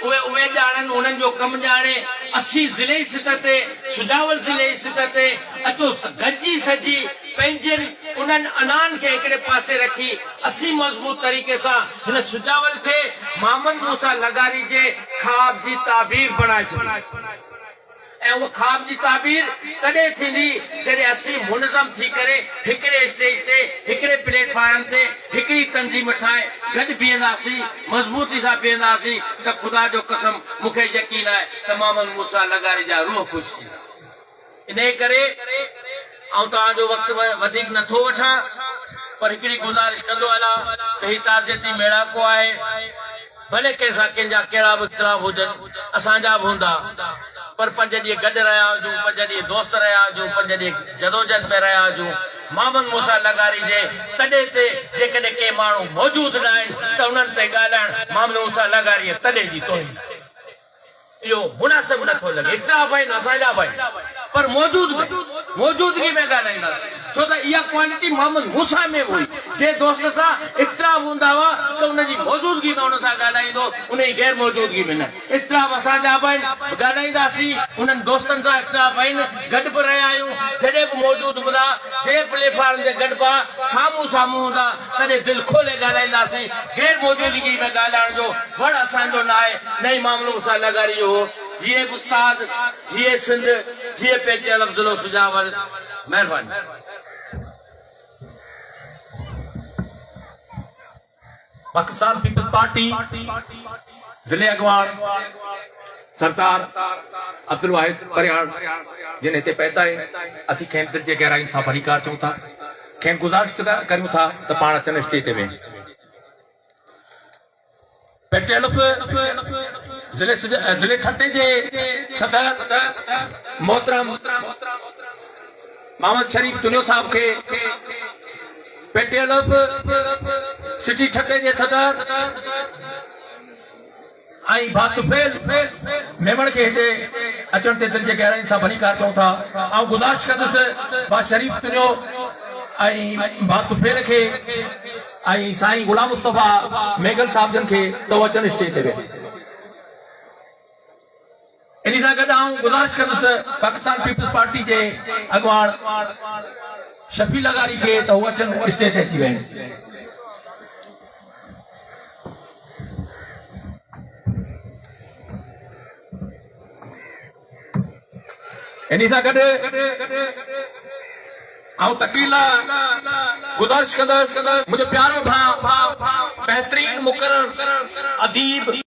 उहे ॼाणनि उन्हनि जो कमु ॼाणे 80 ज़िले सित ते सुजावल ज़िले सित ते अचो गॾिजी सजी पंहिंजे उन्हनि अनान खे हिकिड़े पासे रखी असी मज़बूत तरीक़े सां हिन सुजावल खे मोहम्मद मूसा लगारी जे ख्वाब जी ताबीर बणाए छॾी ऐं उहा ख्वाब जी ताबीर तॾहिं थींदी जॾहिं असीं मुनज़म थी करे हिकिड़े स्टेज ते हिकिड़े प्लेटफॉर्म ते हिकिड़ी तंज़ीम ठाहे गॾु बीहंदासीं मज़बूती सां बीहंदासीं त ख़ुदा जो कसम मूंखे यकीन आहे त मोहम्मद मूसा लगारी जा रूह ख़ुशि थींदा। इन करे ऐं तव्हांजो वक़्तु वधीक नथो वठां पर हिकिड़ी गुज़ारिश कंदो हलां त ही ताज़ियती मेड़ाको आहे भले कंहिंसां कंहिंजा कहिड़ा बि इख़्तिलाफ़ हुजनि असांजा बि हूंदा पर 5 ॾींहं गॾु रहिया हुजूं 5 ॾींहं दोस्त रहिया हुजूं 5 ॾींहं जदोजहद में रहिया हुजूं मोहम्मद मूसा लगारी जे तॾहिं ते जेकॾहिं के माण्हू मौजूदु न आहिनि त उन्हनि ते ॻाल्हाइण मोहम्मद मूसा लगारी तॾहिं जी तोहिन इहो मुनासिब नथो लॻे। इख़्तिलाफ़ आहिनि असांजा बि आहिनि पर मौजूदगी में ॻाल्हाईंदासीं छो त इहा क्वालिटी मोहम्मद मूसा में हुई जे दोस्त सां इख़्तिलाफ़ हूंदा हुआ त उनजी मौजूदगी में उन सां ॻाल्हाईंदो उनजी गैर मौजूदगी में न। इख़्तिलाफ़ असांजा बि आहिनि ॻाल्हाईंदासीं उन्हनि दोस्तनि सां इख़्तिलाफ़ आहिनि गॾु बि रहिया आहियूं जॾहिं बि मौजूदु हूंदा जे प्लेटफॉर्म ते गॾु बि साम्हूं हूंदा तॾहिं दिलि खोले ॻाल्हाईंदासीं। गैर मौजूदगी में ॻाल्हाइण जो वण असांजो न आहे न ई मोहम्मद मूसा लगारी जो हो। जिए उस्ताद जिए सिंध जिए पेचे ज़िलो सुजावल। महिरबानी। पाकिस्तान पीपल्स पार्टी जिले अगवान सरदार अब्दुल वाहिद परिहार जिन हिते पैदा है असी खेन दिल जे गहराई सां भलीकार चऊं था खेन गुज़ारिश करूं था त पाण अचनि स्टेज में पेटेलुप जिले ठटे जे सदर मोहतरम मोहम्मद शरीफ चुनियो साहब के पेटेलुप सिटी ठटे जे सदर आई बातुफेल मेमण के हिते अचण ते दिल जे गहराई सां भलीकार चऊं था ऐं गुज़ारिश कंदुसि बा शरीफ चुनियो आई बातुफेल के आई साईं गुलाम मुस्तफा मेघल साहब जन के तो अचन स्टेज ते वेठे इन सां गॾु आऊं गुज़ारिश कंदुसि पाकिस्तान पीपल्स पार्टी जे अगवान शफी लगारी के तो अचन स्टेज ते अची वञनि। इन सां गॾु आऊं तकीला गुज़ारिश कंदुसि मुंहिंजो प्यारो भाउ बेहतरीन मुक़रर अदीब